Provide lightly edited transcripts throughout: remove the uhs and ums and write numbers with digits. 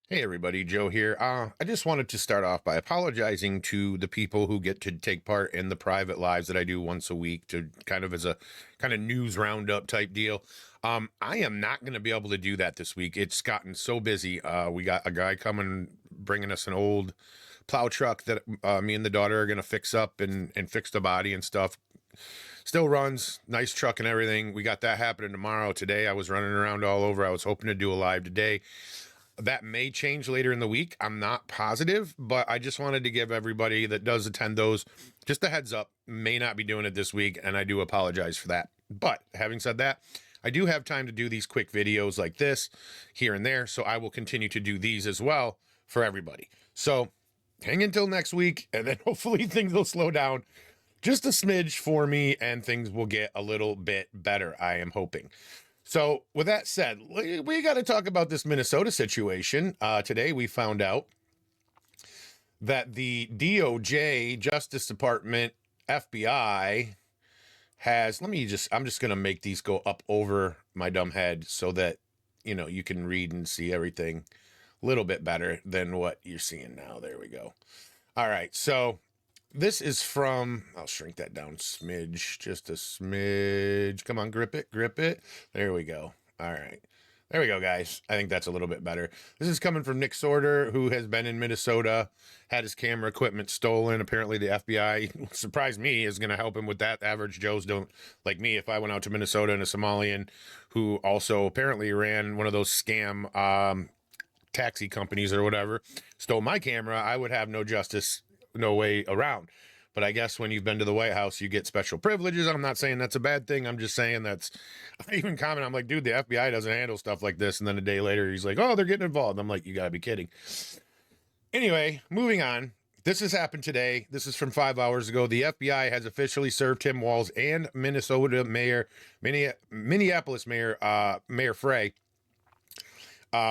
Hey everybody, Joe here. I just wanted to start off by apologizing to the people who get to take part in the private lives that I do once a week to kind of as a kind of news roundup type deal. I am not going to be able to do that this week. It's gotten so busy. We got a guy coming bringing us an old plow truck that me and the daughter are going to fix up and fix the body and stuff. Still runs, nice truck and everything. We got that happening tomorrow. Today I was running around all over. I was hoping to do a live today. That may change later in the week. I'm not positive, but I just wanted to give everybody that does attend those just a heads up. May not be doing it this week, and I do apologize for that. But having said that, I do have time to do these quick videos like this here and there, so I will continue to do these as well for everybody. So hang until next week, and then hopefully things will slow down just a smidge for me, and things will get a little bit better, I am hoping. So with that said, we got to talk about this Minnesota situation. Today we found out that the DOJ, Justice Department, FBI has, I'm just going to make these go up over my dumb head so that, you can read and see everything a little bit better than what you're seeing now. There we go. All right. So this is from, I'll shrink that down smidge, just a smidge. Come on, grip it, grip it. There we go. All right. There we go, guys. I think that's a little bit better. This is coming from Nick Sorter, who has been in Minnesota, had his camera equipment stolen. Apparently the FBI, surprised me, is going to help him with that. The average Joes don't, like me, if I went out to Minnesota and a Somalian who also apparently ran one of those scam taxi companies or whatever, stole my camera, I would have no justice, no way around. But I guess when you've been to the White House, you get special privileges. I'm not saying that's a bad thing. I'm just saying I even comment, I'm like, dude, the FBI doesn't handle stuff like this. And then a day later, he's like, oh, they're getting involved. I'm like, you gotta be kidding. Anyway, moving on. This has happened today. This is from 5 hours ago. The FBI has officially served Tim Walz and Minneapolis Mayor Frey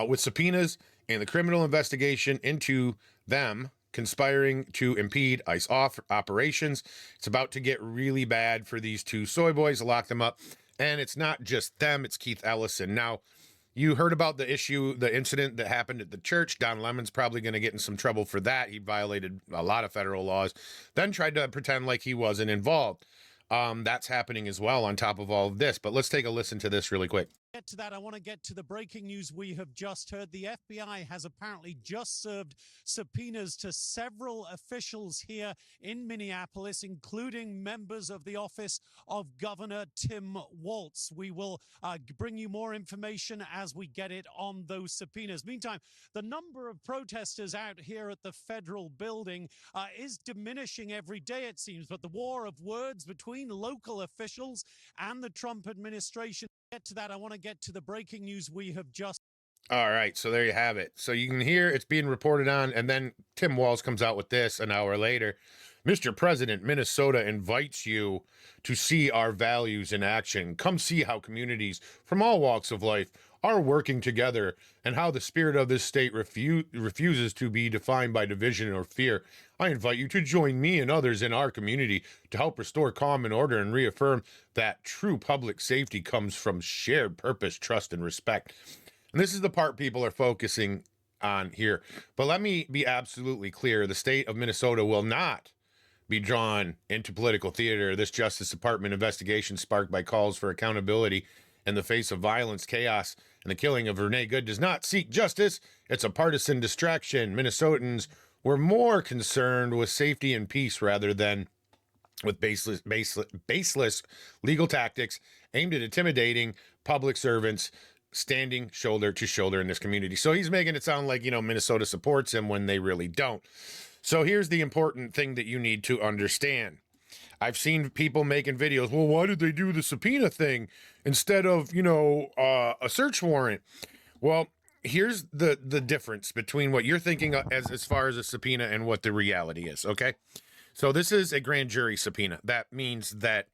with subpoenas and the criminal investigation into them conspiring to impede ICE operations. It's about to get really bad for these two soy boys. Lock them up. And it's not just them, it's Keith Ellison. Now, you heard about the incident that happened at the church. Don Lemon's probably going to get in some trouble for that. He violated a lot of federal laws, then tried to pretend like he wasn't involved. That's happening as well on top of all of this. But let's take a listen to this really quick. Get to that, I want to get to the breaking news we have just heard. The FBI has apparently just served subpoenas to several officials here in Minneapolis, including members of the office of Governor Tim Walz. We will bring you more information as we get it on those subpoenas. Meantime, the number of protesters out here at the federal building is diminishing every day, it seems, but the war of words between local officials and the Trump administration. Get to that, I want to get to the breaking news we have just. All right, so there you have it. So you can hear it's being reported on, and then Tim Walz comes out with this an hour later. Mr. President, Minnesota invites you to see our values in action. Come see how communities from all walks of life are working together and how the spirit of this state refuses to be defined by division or fear. I invite you to join me and others in our community to help restore calm and order and reaffirm that true public safety comes from shared purpose, trust, and respect. And this is the part people are focusing on here. But let me be absolutely clear. The state of Minnesota will not be drawn into political theater. This Justice Department investigation, sparked by calls for accountability in the face of violence, chaos, and the killing of Renee Good, does not seek justice. It's a partisan distraction. Minnesotans were more concerned with safety and peace rather than with baseless legal tactics aimed at intimidating public servants standing shoulder to shoulder in this community. So he's making it sound like, Minnesota supports him when they really don't. So here's the important thing that you need to understand. I've seen people making videos. Well, why did they do the subpoena thing instead of, a search warrant? Well, here's the difference between what you're thinking as far as a subpoena and what the reality is. Okay. So this is a grand jury subpoena. That means that,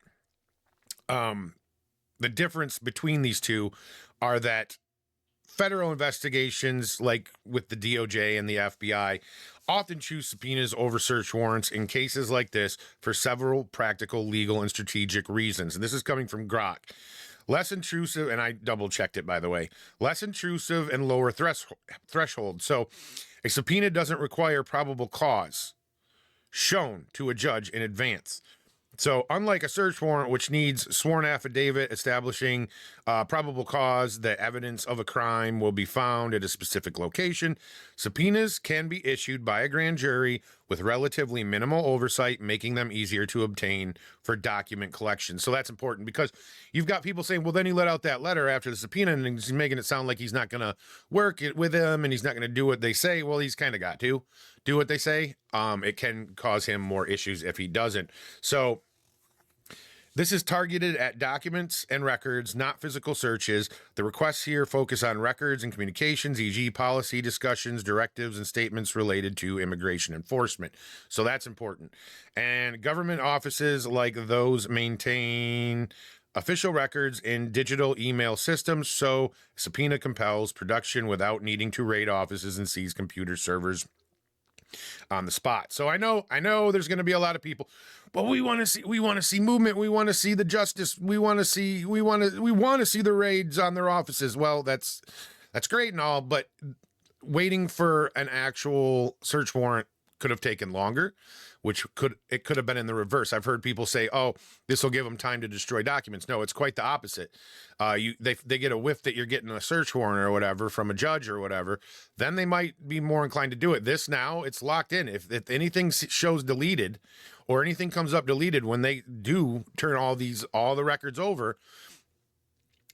the difference between these two are that federal investigations, like with the DOJ and the FBI, often choose subpoenas over search warrants in cases like this for several practical, legal, and strategic reasons. And this is coming from Grok. less intrusive, and I double checked it, by the way, less intrusive and lower threshold. So a subpoena doesn't require probable cause shown to a judge in advance. So unlike a search warrant, which needs sworn affidavit establishing probable cause that evidence of a crime will be found at a specific location, subpoenas can be issued by a grand jury with relatively minimal oversight, making them easier to obtain for document collection. So that's important because you've got people saying, well, then he let out that letter after the subpoena and he's making it sound like he's not going to work it with him and he's not going to do what they say. Well, he's kind of got to do what they say. It can cause him more issues if he doesn't. So this is targeted at documents and records, not physical searches. The requests here focus on records and communications, e.g. policy discussions, directives, and statements related to immigration enforcement. So that's important. And government offices like those maintain official records in digital email systems, so subpoena compels production without needing to raid offices and seize computer servers on the spot. So I know there's going to be a lot of people, but we want to see movement. We want to see the justice. We want to see the raids on their offices. Well, that's great and all, but waiting for an actual search warrant could have taken longer, which could have been in the reverse. I've heard people say, "Oh, this will give them time to destroy documents." No, it's quite the opposite. They get a whiff that you're getting a search warrant or whatever from a judge or whatever, then they might be more inclined to do it. This now, it's locked in. If anything shows deleted or anything comes up deleted when they do turn all the records over,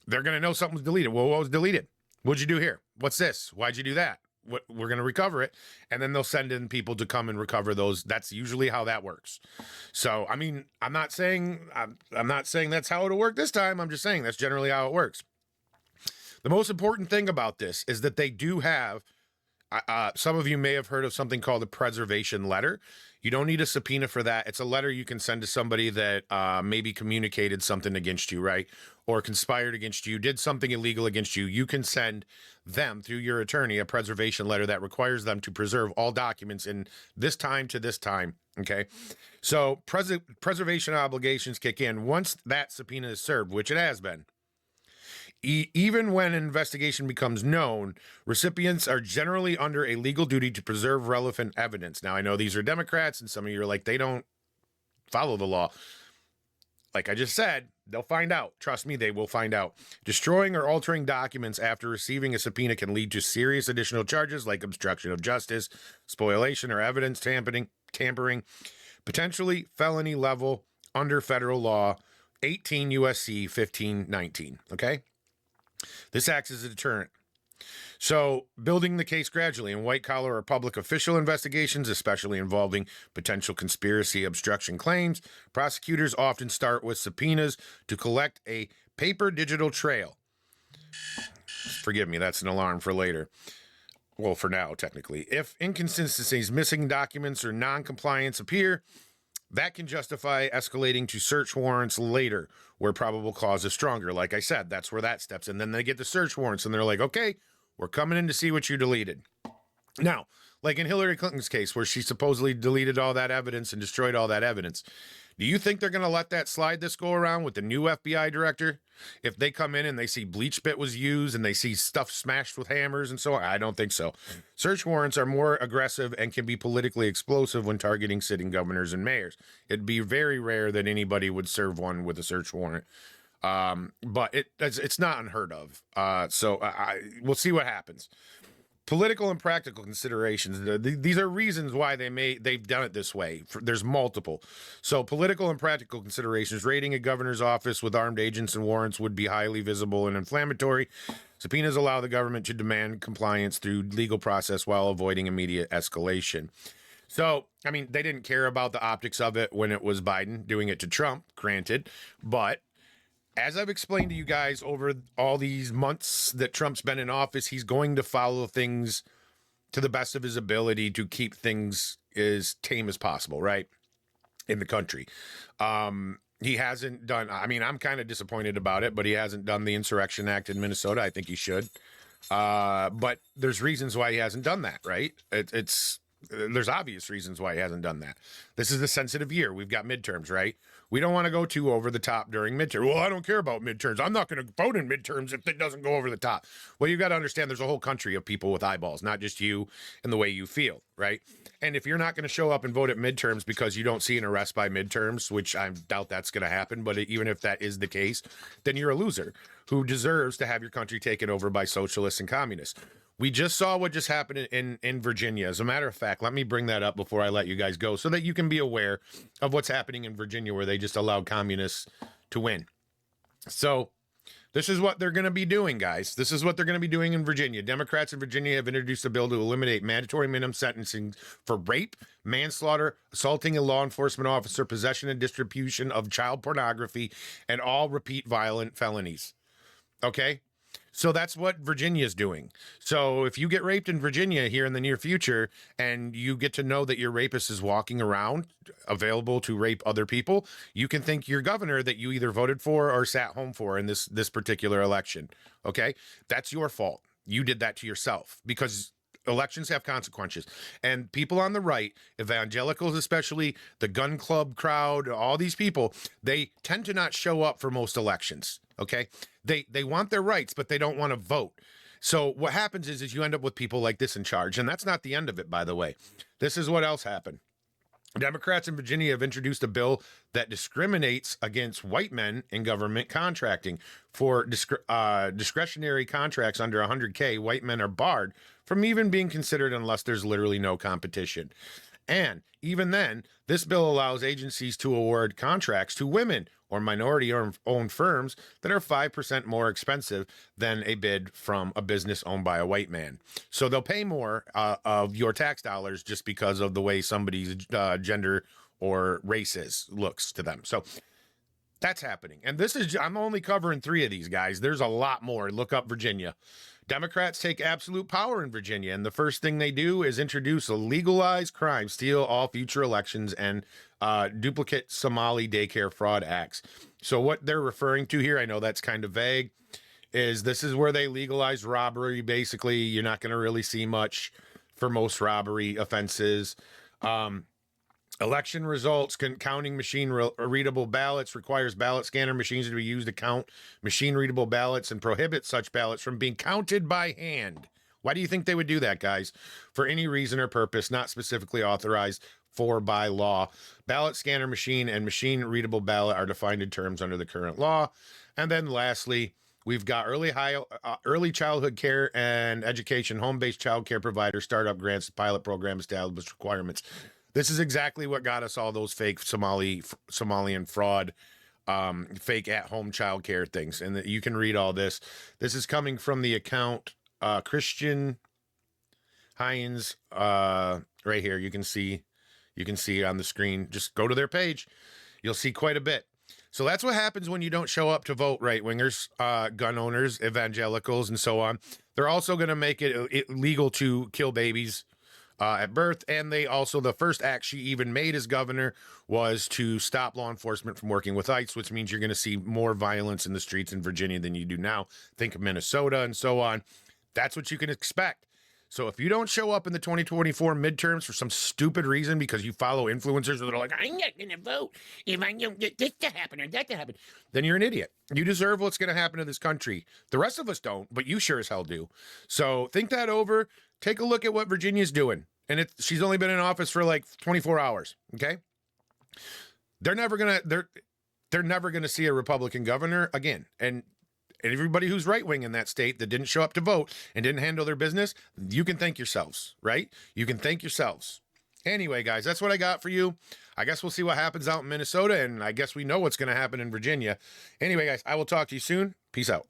they're gonna know something's deleted. Well, what was deleted? What'd you do here? What's this? Why'd you do that? We're going to recover it, and then they'll send in people to come and recover those. That's usually how that works. So, I mean, I'm not saying that's how it'll work this time. I'm just saying that's generally how it works. The most important thing about this is that they do have, some of you may have heard of something called a preservation letter. You don't need a subpoena for that. It's a letter you can send to somebody that maybe communicated something against you, right? Or conspired against you, did something illegal against you. You can send them through your attorney a preservation letter that requires them to preserve all documents in this time to this time. Okay. So preservation obligations kick in once that subpoena is served, which it has been. Even when an investigation becomes known, recipients are generally under a legal duty to preserve relevant evidence. Now, I know these are Democrats, and some of you are like, they don't follow the law. Like I just said, they'll find out. Trust me, they will find out. Destroying or altering documents after receiving a subpoena can lead to serious additional charges like obstruction of justice, spoliation, or evidence tampering, potentially felony level under federal law 18 USC 1519. Okay? This acts as a deterrent. So, building the case gradually in white-collar or public official investigations, especially involving potential conspiracy obstruction claims, prosecutors often start with subpoenas to collect a paper digital trail. Forgive me, that's an alarm for later. Well, for now, technically. If inconsistencies, missing documents, or non-compliance appear, that can justify escalating to search warrants later, where probable cause is stronger. Like I said, that's where that steps in. Then they get the search warrants, and they're like, okay, we're coming in to see what you deleted. Now, like in Hillary Clinton's case, where she supposedly deleted all that evidence and destroyed all that evidence, do you think they're going to let that slide this go around with the new FBI director? If they come in and they see bleach spit was used and they see stuff smashed with hammers and so on? I don't think so. Search warrants are more aggressive and can be politically explosive when targeting sitting governors and mayors. It'd be very rare that anybody would serve one with a search warrant. But it's not unheard of. So we'll see what happens. Political and practical considerations. These are reasons why they've done it this way. There's multiple. So political and practical considerations. Raiding a governor's office with armed agents and warrants would be highly visible and inflammatory. Subpoenas allow the government to demand compliance through legal process while avoiding immediate escalation. So, I mean, they didn't care about the optics of it when it was Biden doing it to Trump, granted, but as I've explained to you guys over all these months that Trump's been in office, he's going to follow things to the best of his ability to keep things as tame as possible, right? In the country. He hasn't done, I mean, I'm kind of disappointed about it, but he hasn't done the Insurrection Act in Minnesota. I think he should. But there's reasons why he hasn't done that, right? There's obvious reasons why he hasn't done that. This is a sensitive year. We've got midterms, right? We don't want to go too over the top during midterm. Well, I don't care about midterms. I'm not going to vote in midterms if it doesn't go over the top. Well, you've got to understand there's a whole country of people with eyeballs, not just you and the way you feel, right? And if you're not going to show up and vote at midterms because you don't see an arrest by midterms, which I doubt that's going to happen, but even if that is the case, then you're a loser who deserves to have your country taken over by socialists and communists. We just saw what just happened in Virginia. As a matter of fact, let me bring that up before I let you guys go so that you can be aware of what's happening in Virginia where they just allowed communists to win. So this is what they're going to be doing, guys. This is what they're going to be doing in Virginia. Democrats in Virginia have introduced a bill to eliminate mandatory minimum sentencing for rape, manslaughter, assaulting a law enforcement officer, possession and distribution of child pornography, and all repeat violent felonies. Okay? So that's what Virginia is doing. So if you get raped in Virginia here in the near future and you get to know that your rapist is walking around available to rape other people, you can thank your governor that you either voted for or sat home for in this particular election. Okay? That's your fault. You did that to yourself because elections have consequences. And people on the right, evangelicals especially, the gun club crowd, all these people, they tend to not show up for most elections. Okay? They want their rights, but they don't want to vote. So what happens is you end up with people like this in charge. And that's not the end of it, by the way. This is what else happened. Democrats in Virginia have introduced a bill that discriminates against white men in government contracting. For discretionary contracts under 100K, white men are barred from even being considered unless there's literally no competition. And even then, this bill allows agencies to award contracts to women or minority-owned firms that are 5% more expensive than a bid from a business owned by a white man. So they'll pay more of your tax dollars just because of the way somebody's gender or race looks to them. So that's happening. And I'm only covering 3 of these guys. There's a lot more. Look up Virginia. Democrats take absolute power in Virginia, and the first thing they do is introduce a legalized crime, steal all future elections, and duplicate Somali daycare fraud acts. So what they're referring to here, I know that's kind of vague, is this is where they legalize robbery. Basically, you're not going to really see much for most robbery offenses. Election results, counting machine readable ballots requires ballot scanner machines to be used to count machine readable ballots and prohibits such ballots from being counted by hand. Why do you think they would do that, guys? For any reason or purpose not specifically authorized for by law. Ballot scanner machine and machine readable ballot are defined in terms under the current law. And then lastly, we've got early childhood care and education, home-based child care provider, startup grants, pilot program established requirements. This is exactly what got us all those fake Somalian fraud, fake at-home child care things. And you can read all this. This is coming from the account Christian Hines right here. You can see on the screen. Just go to their page. You'll see quite a bit. So that's what happens when you don't show up to vote, right-wingers, gun owners, evangelicals, and so on. They're also going to make it illegal to kill babies at birth. And the first act she even made as governor was to stop law enforcement from working with ICE, which means you're going to see more violence in the streets in Virginia than you do now. Think of Minnesota and so on. That's what you can expect. So if you don't show up in the 2024 midterms for some stupid reason because you follow influencers that are like, I'm not going to vote if I don't get this to happen or that to happen, then you're an idiot. You deserve what's going to happen to this country. The rest of us don't, but you sure as hell do. So think that over. Take a look at what Virginia's doing. And she's only been in office for like 24 hours. Okay. They're never going to see a Republican governor again. And everybody who's right wing in that state that didn't show up to vote and didn't handle their business, you can thank yourselves, right? You can thank yourselves. Anyway, guys, that's what I got for you. I guess we'll see what happens out in Minnesota, and I guess we know what's going to happen in Virginia. Anyway, guys, I will talk to you soon. Peace out.